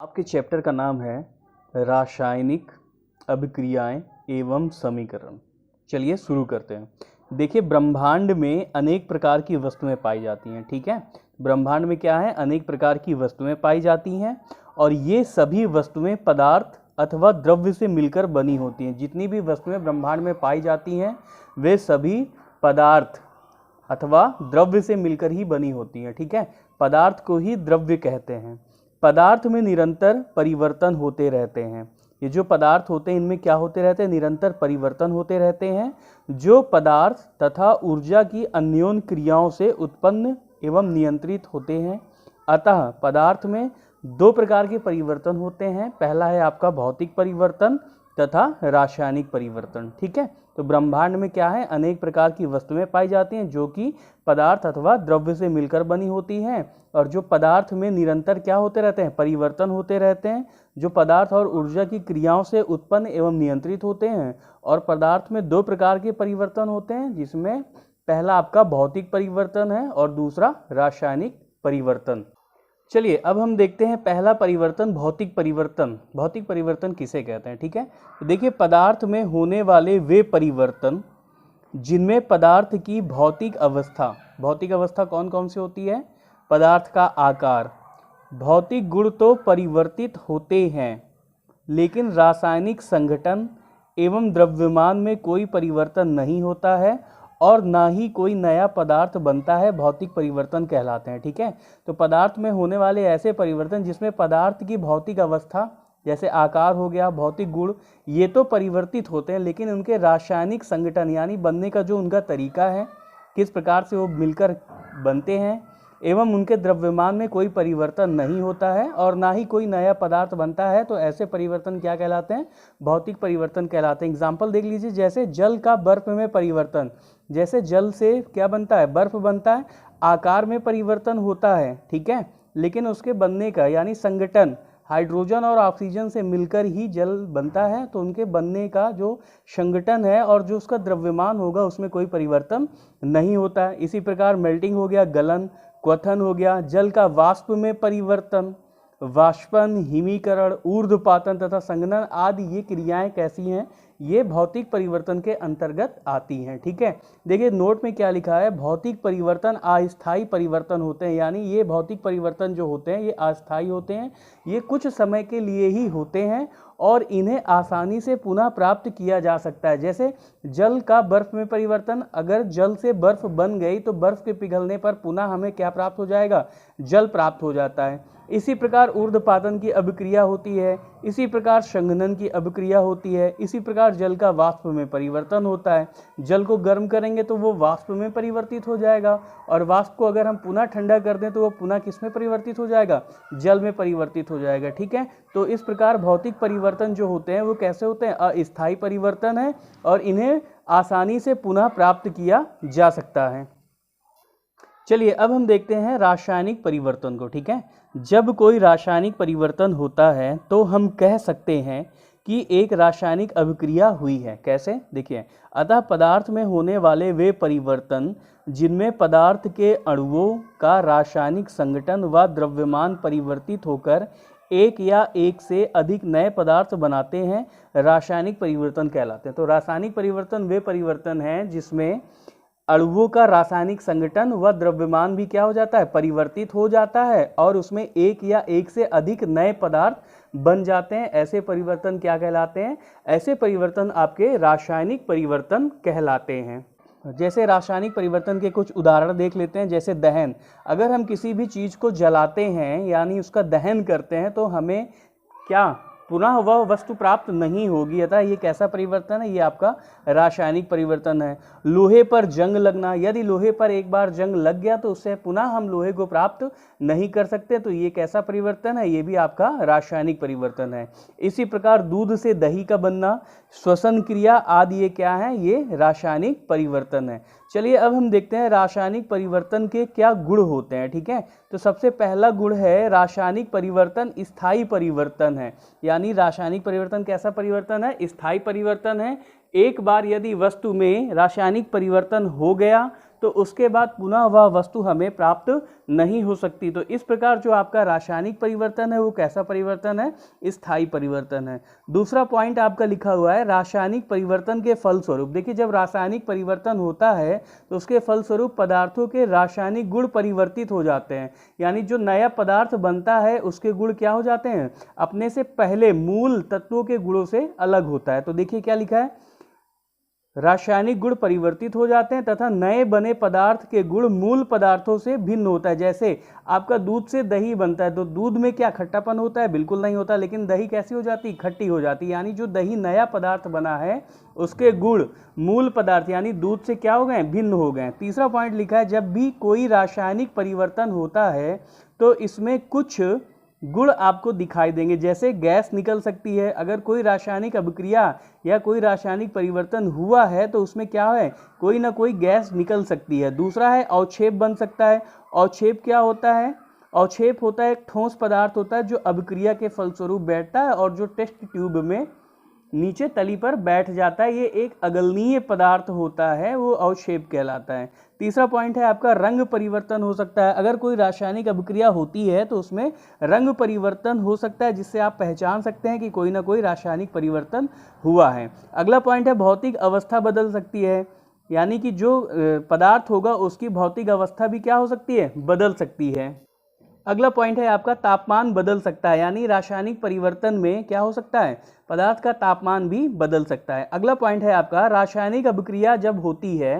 आपके चैप्टर का नाम है रासायनिक अभिक्रियाएं एवं समीकरण। चलिए शुरू करते हैं। देखिए, ब्रह्मांड में अनेक प्रकार की वस्तुएं पाई जाती हैं। ठीक है, ब्रह्मांड में क्या है, अनेक प्रकार की वस्तुएं पाई जाती हैं और ये सभी वस्तुएं पदार्थ अथवा द्रव्य से मिलकर बनी होती हैं। जितनी भी वस्तुएं ब्रह्मांड में पाई जाती हैं वे सभी पदार्थ अथवा द्रव्य से मिलकर ही बनी होती हैं। ठीक है, पदार्थ को ही द्रव्य कहते हैं। पदार्थ में निरंतर परिवर्तन होते रहते हैं। ये जो पदार्थ होते हैं इनमें क्या होते रहते हैं, निरंतर परिवर्तन होते रहते हैं, जो पदार्थ तथा ऊर्जा की अन्योन्य क्रियाओं से उत्पन्न एवं नियंत्रित होते हैं। अतः पदार्थ में दो प्रकार के परिवर्तन होते हैं। पहला है आपका भौतिक परिवर्तन तथा रासायनिक परिवर्तन। ठीक है, तो ब्रह्मांड में क्या है, अनेक प्रकार की वस्तुएं पाई जाती हैं जो कि पदार्थ अथवा द्रव्य से मिलकर बनी होती हैं और जो पदार्थ में निरंतर क्या होते रहते हैं, परिवर्तन होते रहते हैं, जो पदार्थ और ऊर्जा की क्रियाओं से उत्पन्न एवं नियंत्रित होते हैं। और पदार्थ में दो प्रकार के परिवर्तन होते हैं, जिसमें पहला आपका भौतिक परिवर्तन है और दूसरा रासायनिक परिवर्तन। चलिए अब हम देखते हैं पहला परिवर्तन, भौतिक परिवर्तन। भौतिक परिवर्तन किसे कहते हैं? ठीक है, तो देखिए, पदार्थ में होने वाले वे परिवर्तन जिनमें पदार्थ की भौतिक अवस्था कौन कौन सी होती है? पदार्थ का आकार, भौतिक गुण तो परिवर्तित होते हैं, लेकिन रासायनिक संघटन एवं द्रव्यमान में कोई परिवर्तन नहीं होता है और ना ही कोई नया पदार्थ बनता है, भौतिक परिवर्तन कहलाते हैं। ठीक है, तो पदार्थ में होने वाले ऐसे परिवर्तन जिसमें पदार्थ की भौतिक अवस्था जैसे आकार हो गया, भौतिक गुण, ये तो परिवर्तित होते हैं, लेकिन उनके रासायनिक संगठन यानी बनने का जो उनका तरीका है, किस प्रकार से वो मिलकर बनते हैं, एवं उनके द्रव्यमान में कोई परिवर्तन नहीं होता है और ना ही कोई नया पदार्थ बनता है, तो ऐसे परिवर्तन क्या कहलाते हैं? भौतिक परिवर्तन कहलाते हैं। एग्जाम्पल देख लीजिए, जैसे जल का बर्फ में परिवर्तन। जैसे जल से क्या बनता है, बर्फ बनता है, आकार में परिवर्तन होता है, ठीक है, लेकिन उसके बनने का यानी संगठन हाइड्रोजन और ऑक्सीजन से मिलकर ही जल बनता है, तो उनके बनने का जो संगठन है और जो उसका द्रव्यमान होगा उसमें कोई परिवर्तन नहीं होता है। इसी प्रकार मेल्टिंग हो गया, गलन, क्वथन हो गया, जल का वाष्प में परिवर्तन, वाष्पन, हिमीकरण, ऊर्ध्वपातन तथा संघनन आदि ये क्रियाएं कैसी हैं, ये भौतिक परिवर्तन के अंतर्गत आती हैं। ठीक है, देखिए नोट में क्या लिखा है, भौतिक परिवर्तन अस्थायी परिवर्तन होते हैं, यानी ये भौतिक परिवर्तन जो होते हैं ये अस्थायी होते हैं, ये कुछ समय के लिए ही होते हैं और इन्हें आसानी से पुनः प्राप्त किया जा सकता है। जैसे जल का बर्फ में परिवर्तन, अगर जल से बर्फ बन गई तो बर्फ के पिघलने पर पुनः हमें क्या प्राप्त हो जाएगा, जल प्राप्त हो जाता है। इसी प्रकार ऊर्ध्वपातन की अभिक्रिया होती है, इसी प्रकार संघनन की अभिक्रिया होती है, इसी प्रकार जल का वाष्प में परिवर्तन होता है। जल को गर्म करेंगे तो वो वाष्प में परिवर्तित हो जाएगा और वाष्प को अगर हम पुनः ठंडा कर दें तो वो पुनः किस में परिवर्तित हो जाएगा, जल में परिवर्तित हो जाएगा। ठीक है, तो इस प्रकार भौतिक परिवर्तन जो होते हैं वो कैसे होते हैं, अस्थायी परिवर्तन है और इन्हें आसानी से पुनः प्राप्त किया जा सकता है। चलिए अब हम देखते हैं रासायनिक परिवर्तन को। ठीक है, जब कोई रासायनिक परिवर्तन होता है तो हम कह सकते हैं कि एक रासायनिक अभिक्रिया हुई है। कैसे? देखिए, अतः पदार्थ में होने वाले वे परिवर्तन जिनमें पदार्थ के अणुओं का रासायनिक संगठन व द्रव्यमान परिवर्तित होकर एक या एक से अधिक नए पदार्थ बनाते हैं, रासायनिक परिवर्तन कहलाते हैं। तो रासायनिक परिवर्तन वे परिवर्तन हैं जिसमें अणुओं का रासायनिक संगठन व द्रव्यमान भी क्या हो जाता है, परिवर्तित हो जाता है और उसमें एक या एक से अधिक नए पदार्थ बन जाते हैं। ऐसे परिवर्तन क्या कहलाते हैं? ऐसे परिवर्तन आपके रासायनिक परिवर्तन कहलाते हैं। जैसे रासायनिक परिवर्तन के कुछ उदाहरण देख लेते हैं, जैसे दहन। अगर हम किसी भी चीज़ को जलाते हैं यानी उसका दहन करते हैं तो हमें क्या पुनः वह वस्तु प्राप्त नहीं होगी, अतः ये कैसा परिवर्तन है, ये आपका रासायनिक परिवर्तन है। लोहे पर जंग लगना, यदि लोहे पर एक बार जंग लग गया तो उससे पुनः हम लोहे को प्राप्त नहीं कर सकते, तो ये कैसा परिवर्तन है, ये भी आपका रासायनिक परिवर्तन है। इसी प्रकार दूध से दही का बनना, श्वसन क्रिया आदि ये क्या है, ये रासायनिक परिवर्तन है। चलिए अब हम देखते हैं रासायनिक परिवर्तन के क्या गुण होते हैं। ठीक है, तो सबसे पहला गुण है रासायनिक परिवर्तन स्थायी परिवर्तन है, यानी रासायनिक परिवर्तन कैसा परिवर्तन है, स्थायी परिवर्तन है। एक बार यदि वस्तु में रासायनिक परिवर्तन हो गया तो उसके बाद पुनः वह वस्तु हमें प्राप्त नहीं हो सकती। तो इस प्रकार जो आपका रासायनिक परिवर्तन है वो कैसा परिवर्तन है? स्थायी परिवर्तन है। दूसरा पॉइंट आपका लिखा हुआ है रासायनिक परिवर्तन के फलस्वरूप। देखिए, जब रासायनिक परिवर्तन होता है तो उसके फलस्वरूप पदार्थों के रासायनिक गुण परिवर्तित हो जाते हैं, यानी जो नया पदार्थ बनता है उसके गुण क्या हो जाते हैं? अपने से पहले मूल तत्वों के गुणों से अलग होता है। तो देखिए क्या लिखा है, रासायनिक गुण परिवर्तित हो जाते हैं तथा नए बने पदार्थ के गुण मूल पदार्थों से भिन्न होता है। जैसे आपका दूध से दही बनता है तो दूध में क्या खट्टापन होता है? बिल्कुल नहीं होता, लेकिन दही कैसी हो जाती है? खट्टी हो जाती है। यानी जो दही नया पदार्थ बना है उसके गुण मूल पदार्थ यानी दूध से क्या हो गए? भिन्न हो गए। तीसरा पॉइंट लिखा है जब भी कोई रासायनिक परिवर्तन होता है तो इसमें कुछ गुण आपको दिखाई देंगे, जैसे गैस निकल सकती है। अगर कोई रासायनिक अभिक्रिया या कोई रासायनिक परिवर्तन हुआ है तो उसमें क्या है? कोई ना कोई गैस निकल सकती है। दूसरा है अवक्षेप बन सकता है। अवक्षेप क्या होता है? अवक्षेप होता है एक ठोस पदार्थ होता है जो अभिक्रिया के फलस्वरूप बैठता है और जो टेस्ट ट्यूब में नीचे तली पर बैठ जाता है। ये एक अगलनीय पदार्थ होता है, वो अवक्षेप कहलाता है। तीसरा पॉइंट है आपका रंग परिवर्तन हो सकता है। अगर कोई रासायनिक अभिक्रिया होती है तो उसमें रंग परिवर्तन हो सकता है, जिससे आप पहचान सकते हैं कि कोई ना कोई रासायनिक परिवर्तन हुआ है। अगला पॉइंट है भौतिक अवस्था बदल सकती है, यानी कि जो पदार्थ होगा उसकी भौतिक अवस्था भी क्या हो सकती है? बदल सकती है। अगला पॉइंट है आपका तापमान बदल सकता है, यानी रासायनिक परिवर्तन में क्या हो सकता है? पदार्थ का तापमान भी बदल सकता है। अगला पॉइंट है आपका रासायनिक अभिक्रिया जब होती है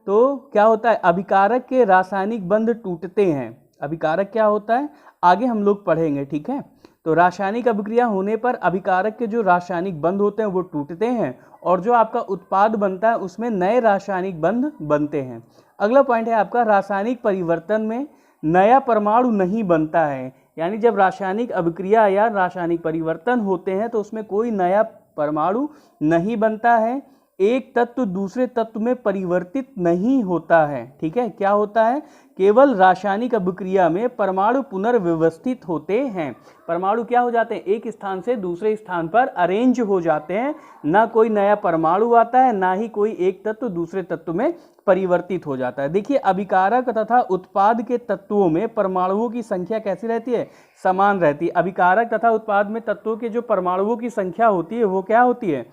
तो क्या होता है? अभिकारक के रासायनिक बंध टूटते हैं। अभिकारक क्या होता है आगे हम लोग पढ़ेंगे, ठीक है। तो रासायनिक अभिक्रिया होने पर अभिकारक के जो रासायनिक बंध होते हैं वो टूटते हैं और जो आपका उत्पाद बनता है उसमें नए रासायनिक बंध बनते हैं। अगला पॉइंट है आपका रासायनिक परिवर्तन में नया परमाणु नहीं बनता है, यानी जब रासायनिक अभिक्रिया या रासायनिक परिवर्तन होते हैं तो उसमें कोई नया परमाणु नहीं बनता है। एक तत्व दूसरे तत्व में परिवर्तित नहीं होता है, ठीक है। क्या होता है? केवल रासायनिक अभिक्रिया में परमाणु पुनर्व्यवस्थित होते हैं। परमाणु क्या हो जाते हैं? एक स्थान से दूसरे स्थान पर अरेंज हो जाते हैं। ना कोई नया परमाणु आता है, ना ही कोई एक तत्व दूसरे तत्व में परिवर्तित हो जाता है। देखिए, अभिकारक तथा उत्पाद के तत्वों में परमाणुओं की संख्या कैसी रहती है? समान रहती है। अभिकारक तथा उत्पाद में तत्वों के जो परमाणुओं की संख्या होती है वो क्या होती है?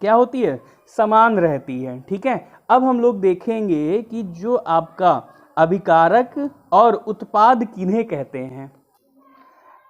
क्या होती है? समान रहती है, ठीक है। अब हम लोग देखेंगे कि जो आपका अभिकारक और उत्पाद किन्हें कहते हैं।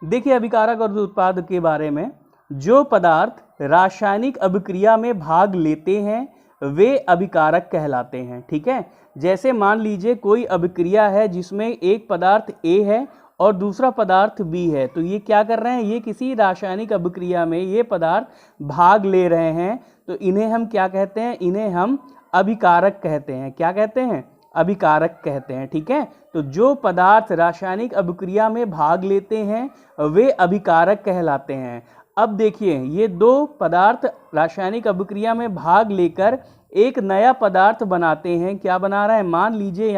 देखिए, अभिकारक और उत्पाद के बारे में, जो पदार्थ रासायनिक अभिक्रिया में भाग लेते हैं वे अभिकारक कहलाते हैं, ठीक है। जैसे मान लीजिए कोई अभिक्रिया है जिसमें एक पदार्थ A है और दूसरा पदार्थ B है, तो ये क्या कर रहे हैं? ये किसी रासायनिक अभिक्रिया में ये पदार्थ भाग ले रहे हैं, तो इन्हें हम क्या कहते हैं? इन्हें हम अभिकारक कहते हैं। क्या कहते हैं? अभिकारक कहते हैं, ठीक है। तो जो पदार्थ रासायनिक अभिक्रिया में भाग लेते हैं वे अभिकारक कहलाते हैं। अब देखिए, ये दो पदार्थ रासायनिक अभिक्रिया में भाग लेकर एक नया पदार्थ बनाते हैं। क्या बना रहा है? मान लीजिए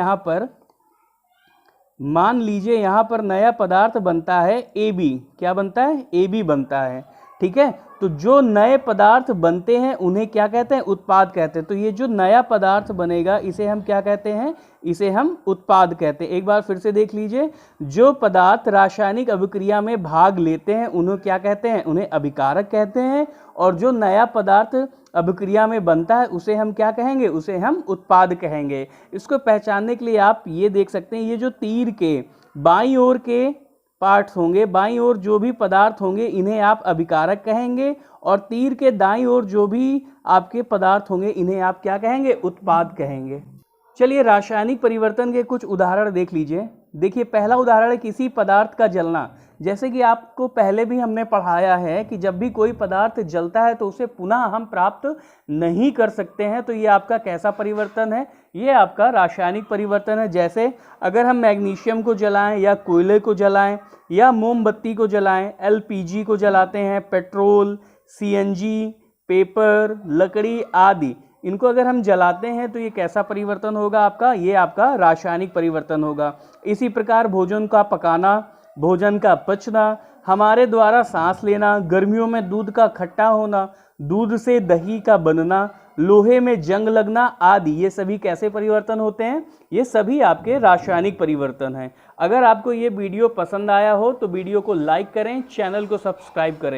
यहाँ पर नया पदार्थ बनता है AB। क्या बनता है? AB बनता है, ठीक है। तो जो नए पदार्थ बनते हैं उन्हें क्या कहते हैं? उत्पाद कहते हैं। तो ये जो नया पदार्थ बनेगा इसे हम क्या कहते हैं? इसे हम उत्पाद कहते हैं। एक बार फिर से देख लीजिए, जो पदार्थ रासायनिक अभिक्रिया में भाग लेते हैं उन्हें क्या कहते हैं? उन्हें अभिकारक कहते हैं। और जो नया पदार्थ अभिक्रिया में बनता है उसे हम क्या कहेंगे? उसे हम उत्पाद कहेंगे। इसको पहचानने के लिए आप ये देख सकते हैं, ये जो तीर के बाईं ओर के पार्ट्स होंगे, बाईं ओर जो भी पदार्थ होंगे इन्हें आप अभिकारक कहेंगे, और तीर के दाईं ओर जो भी आपके पदार्थ होंगे इन्हें आप क्या कहेंगे? उत्पाद कहेंगे। चलिए, रासायनिक परिवर्तन के कुछ उदाहरण देख लीजिए। देखिए, पहला उदाहरण है किसी पदार्थ का जलना। जैसे कि आपको पहले भी हमने पढ़ाया है कि जब भी कोई पदार्थ जलता है तो उसे पुनः हम प्राप्त नहीं कर सकते हैं। तो ये आपका कैसा परिवर्तन है? ये आपका रासायनिक परिवर्तन है। जैसे अगर हम मैग्नीशियम को जलाएं या कोयले को जलाएं या मोमबत्ती को जलाएं, LPG को जलाते हैं, पेट्रोल, CNG, पेपर, लकड़ी आदि, इनको अगर हम जलाते हैं तो ये कैसा परिवर्तन होगा आपका? ये आपका रासायनिक परिवर्तन होगा। इसी प्रकार भोजन का पकाना, भोजन का पचना, हमारे द्वारा सांस लेना, गर्मियों में दूध का खट्टा होना, दूध से दही का बनना, लोहे में जंग लगना आदि, ये सभी कैसे परिवर्तन होते हैं? ये सभी आपके रासायनिक परिवर्तन हैं। अगर आपको ये वीडियो पसंद आया हो तो वीडियो को लाइक करें, चैनल को सब्सक्राइब करें।